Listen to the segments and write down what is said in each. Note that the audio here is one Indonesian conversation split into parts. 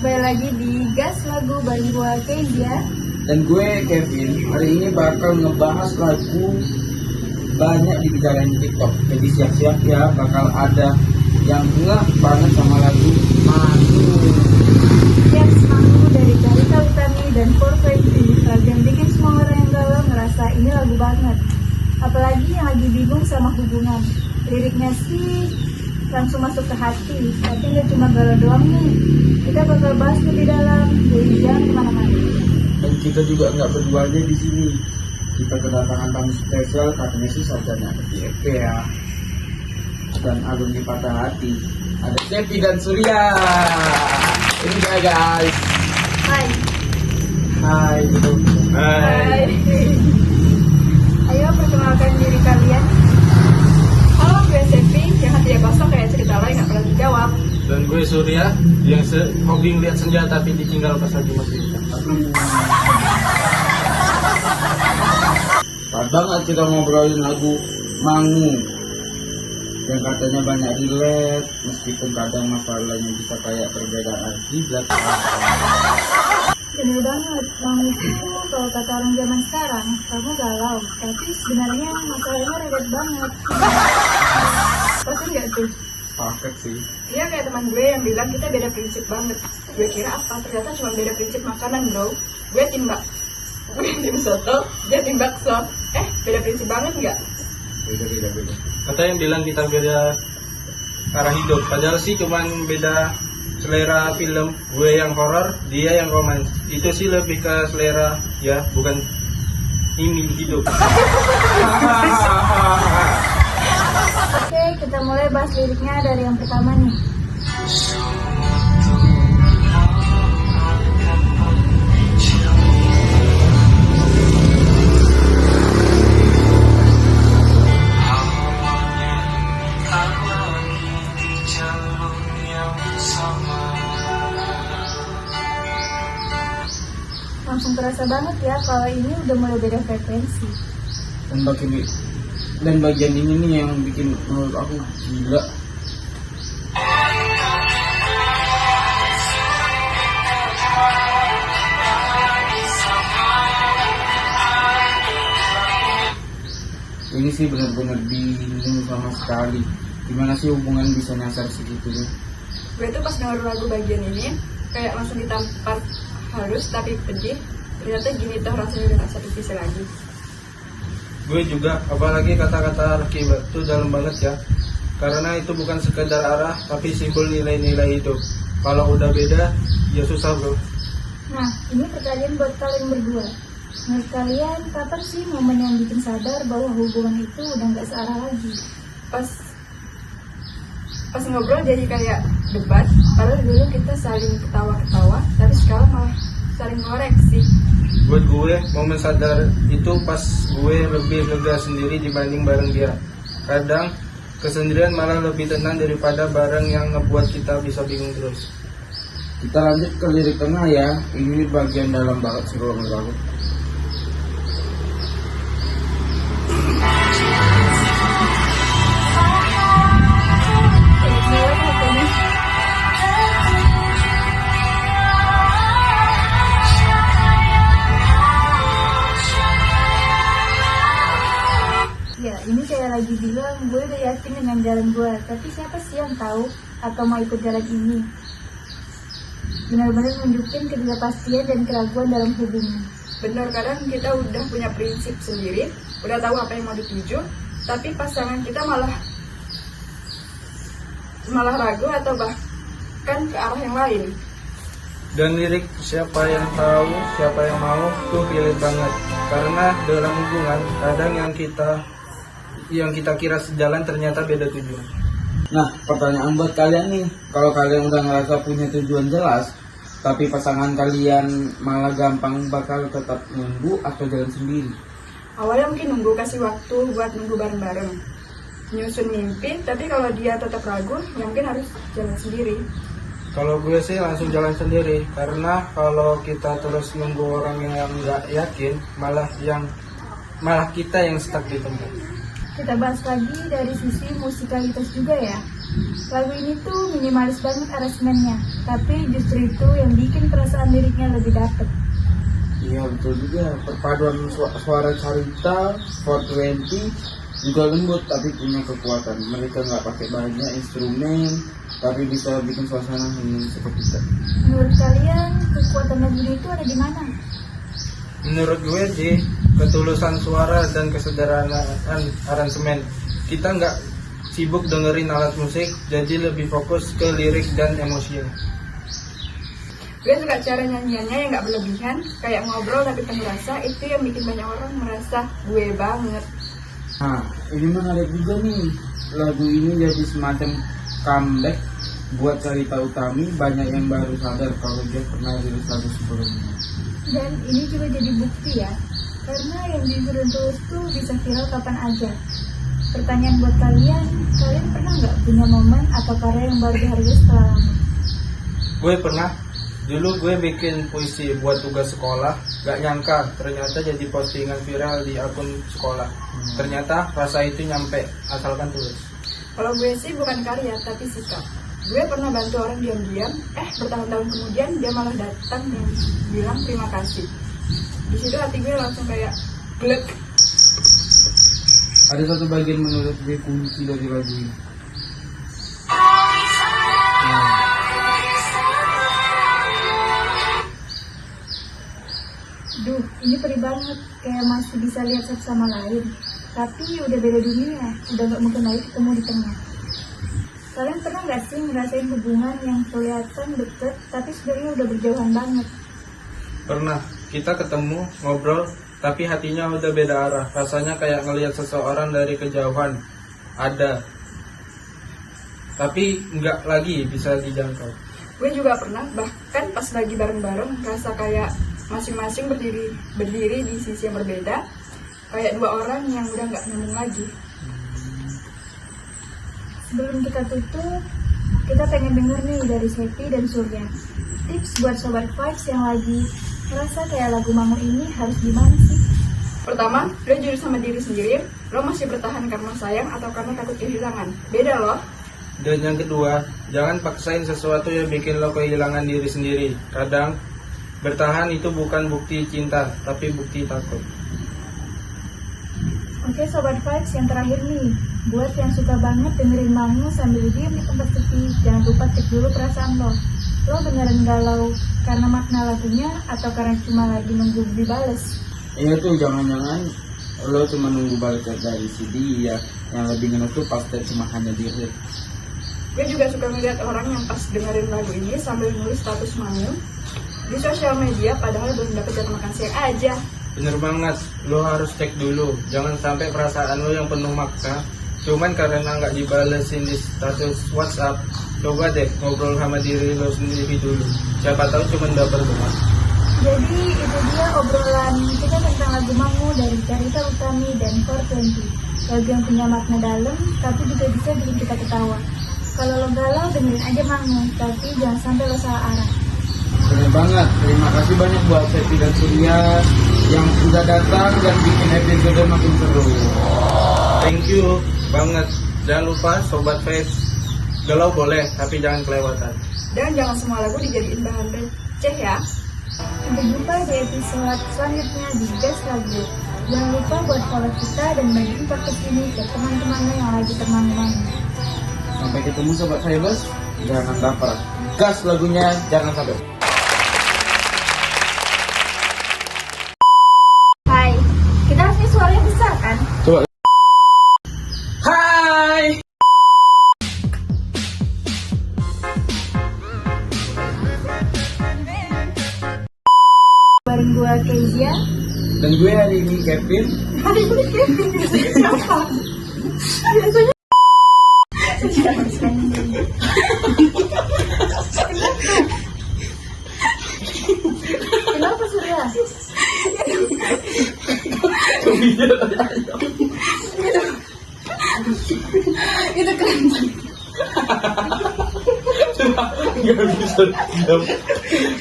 kembali lagi di Gas Lagu bareng gue Kezia dan gue Kevin. Hari ini bakal ngebahas lagu banyak dibicarain di TikTok. Jadi siap-siap ya, bakal ada yang ngeh banget sama lagu Manu. Yes, Manu dari Carita Utami dan 420. Lagu yang bikin semua orang yang galau ngerasa ini lagu banget. Apalagi yang lagi bingung sama hubungan. Liriknya sih langsung masuk ke hati, tapi nggak cuma galau doang nih. Kita bakal bahas lebih dalam, jadi jangan kemana-mana. Dan kita juga nggak berdua aja di sini. Kita kedatangan tamu spesial, katanya sih sarjana FYP ya. Dan alumni Patah Hati. Ada Cepi dan Surya. Ini dia guys. Hai. Hai gitu. Hai. Ayo perkenalkan diri kalian. Halo, gue Sepi, yang hatinya kosong kayak cerita lain gak pernah dijawab. Dan gue Surya, yang hobi ngeliat senja tapi ditinggal pas lagi masih. Pas banget kita ngobrolin lagu Mangu yang katanya banyak relate, meskipun kadang masalahnya bisa kayak perbedaan kiblat. Bener banget, Mangu itu kalau kata orang zaman sekarang, kamu galau, tapi sebenarnya masalahnya relate banget. Pasti gak tuh? Paket sih. Dia kayak teman gue yang bilang kita beda prinsip banget. Gue kira apa, ternyata cuma beda prinsip makanan bro. Gue tim tim soto, dia tim bakso. Beda prinsip banget gak? Beda. Kata yang bilang kita beda arah hidup, padahal sih cuman beda selera film. Gue yang horor, dia yang romans. Itu sih lebih ke selera ya, bukan ini hidup. Oke, kita mulai bahas liriknya dari yang pertama nih. Langsung terasa banget ya kalau ini udah mulai beda frekuensi. Dan bagian ini nih yang bikin menurut aku gila. Ini sih benar-benar bingung sama sekali. Gimana sih hubungan bisa nyasar segitunya? Gue tuh pas denger lagu bagian ini, kayak langsung ditampar halus tapi pedih. Ternyata gini tuh rasanya udah gak satu sisi lagi. Gue juga, apalagi kata-kata Raki itu dalam banget ya. Karena itu bukan sekedar arah, tapi simbol nilai-nilai hidup. Kalau udah beda, ya susah bro. Nah, ini pertanyaan buat kalian berdua. Menurut kalian, kapan sih momen yang bikin sadar bahwa hubungan itu udah gak searah lagi? Pas ngobrol jadi kayak debat. Padahal dulu kita saling ketawa-ketawa, tapi sekarang malah saling ngoreksi. Buat gue, momen sadar itu pas gue lebih lega sendiri dibanding bareng dia. Kadang, kesendirian malah lebih tenang daripada bareng yang ngebuat kita bisa bingung terus. Kita lanjut ke lirik tengah ya. Ini bagian dalam banget sih kalau menurut aku. Ya, ini kayak lagi bilang, gue udah yakin dengan jalan gue, tapi siapa sih yang tahu atau mau ikut jalan ini? Benar-benar nunjukin ketidakpastian dan keraguan dalam hubungan. Bener, kadang kita udah punya prinsip sendiri, udah tahu apa yang mau dituju, tapi pasangan kita malah ragu atau bahkan ke arah yang lain. Dan lirik siapa yang tahu, siapa yang mau, tuh pilih banget. Karena dalam hubungan, kadang yang kita kira sejalan ternyata beda tujuan. Nah, pertanyaan buat kalian nih. Kalau kalian udah ngerasa punya tujuan jelas, tapi pasangan kalian malah gampang, bakal tetap nunggu atau jalan sendiri? Awalnya mungkin nunggu, kasih waktu buat nunggu bareng-bareng, nyusun mimpi, tapi kalau dia tetap ragu, ya mungkin harus jalan sendiri. Kalau gue sih langsung jalan sendiri, karena kalau kita terus nunggu orang yang nggak yakin, malah kita yang stuck di tempat. Kita bahas lagi dari sisi musikalitas juga ya. Lagu ini tuh minimalis banget aransemennya, tapi justru itu yang bikin perasaan liriknya lebih dapet. Iya betul juga, perpaduan suara Carita 420 juga lembut tapi punya kekuatan. Mereka nggak pakai banyak instrumen, tapi bisa bikin suasana hening seketika. Menurut kalian, kekuatan lagu ini tuh ada di mana? Menurut gue di ketulusan suara dan kesederhanaan aransemen. Kita nggak sibuk dengerin alat musik, jadi lebih fokus ke lirik dan emosinya. Gue suka cara nyanyiannya yang gak berlebihan, kayak ngobrol tapi penuh rasa. Itu yang bikin banyak orang merasa gue banget. Nah, ini menarik juga nih. Lagu ini jadi semacam comeback buat Carita Utami. Banyak yang baru sadar kalau dia pernah rilis lagu sebelumnya. Dan ini juga jadi bukti ya, karena yang jujur dan tulus tuh bisa viral kapan aja. Pertanyaan buat kalian pernah nggak punya momen atau karya yang baru dihargai setelah lama? Gue pernah. Dulu gue bikin puisi buat tugas sekolah, gak nyangka ternyata jadi postingan viral di akun sekolah. Ternyata rasa itu nyampe, asalkan tulus. Kalau gue sih bukan karya tapi sikap. Gue pernah bantu orang diam-diam, bertahun-tahun kemudian dia malah datang dan bilang terima kasih. Di situ hati gue langsung kayak glek. Ada satu bagian menurut gue kunci dari lagu ini. Duh, ini perih banget, kayak masih bisa lihat satu sama lain. Tapi udah beda dunia, udah gak mungkin lagi ketemu di tengah. Kalian pernah gak sih ngerasain hubungan yang kelihatan deket, tapi sebenarnya udah berjauhan banget? Pernah, kita ketemu, ngobrol, tapi hatinya udah beda arah. Rasanya kayak ngelihat seseorang dari kejauhan. Ada, tapi nggak lagi bisa dijangkau. Gue juga pernah, bahkan pas lagi bareng-bareng, rasa kayak masing-masing berdiri di sisi yang berbeda, kayak dua orang yang udah nggak nyambung lagi. Sebelum kita tutup, kita pengen denger nih dari Sepi dan Surya. Tips buat Sobat Vibes yang lagi ngerasa kayak lagu Mangu ini harus gimana sih? Pertama, lo jujur sama diri sendiri, lo masih bertahan karena sayang atau karena takut kehilangan. Beda loh. Dan yang kedua, jangan paksain sesuatu yang bikin lo kehilangan diri sendiri. Kadang, bertahan itu bukan bukti cinta, tapi bukti takut. Oke Sobat Vibes, yang terakhir nih, buat yang suka banget dengerin Mangu sambil diem di tempat sepi, jangan lupa cek dulu perasaan lo. Lo beneran galau karena makna lagunya atau karena cuma lagi nunggu dibales? Iya tuh, jangan-jangan lo cuma nunggu balik dari si dia. Yang lebih ngena tuh pasti cuma hanya diri. Gue juga suka ngeliat orang yang pas dengerin lagu ini sambil nulis status Mangu di sosial media, padahal belum dapet jatah makan siang aja. Bener banget, lo harus cek dulu. Jangan sampai perasaan lo yang penuh makna cuman karena nggak dibalesin di status WhatsApp. Coba deh ngobrol sama diri lo sendiri dulu. Siapa tahu cuma dapat doang. Jadi itu dia obrolan kita tentang lagu Mangu dari Carita Utami dan 420. Lagu yang punya makna dalam, tapi juga bisa bikin kita ketawa. Kalau lo galau dengerin aja Mangu, tapi jangan sampai lo salah arah. Bener banget, terima kasih banyak buat Sepi dan Surya yang sudah datang dan bikin episode makin seru. Thank you banget. Jangan lupa Sobat Vibes, galau boleh tapi jangan kelewatan. Dan jangan semua lagu dijadiin bahan receh ya. Sampai jumpa di episode selanjutnya di Best Lagu. Jangan lupa buat follow kita dan bagiin podcast ini ke teman-temannya yang lagi tenang-tenang. Sampai ketemu Sobat Vibes, jangan lapar. Gas lagunya, jangan sampai. Hai, kita harusnya suaranya besar kan? Coba. Hai. Bareng gue Kezia. Dan gue hari ini Kevin. Hari ini Kevin siapa? Biasanya Kenapa Surya? itu keren. Gak bisa diam.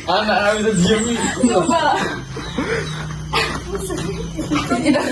Anak gak bisa diam nih. Coba. Tidak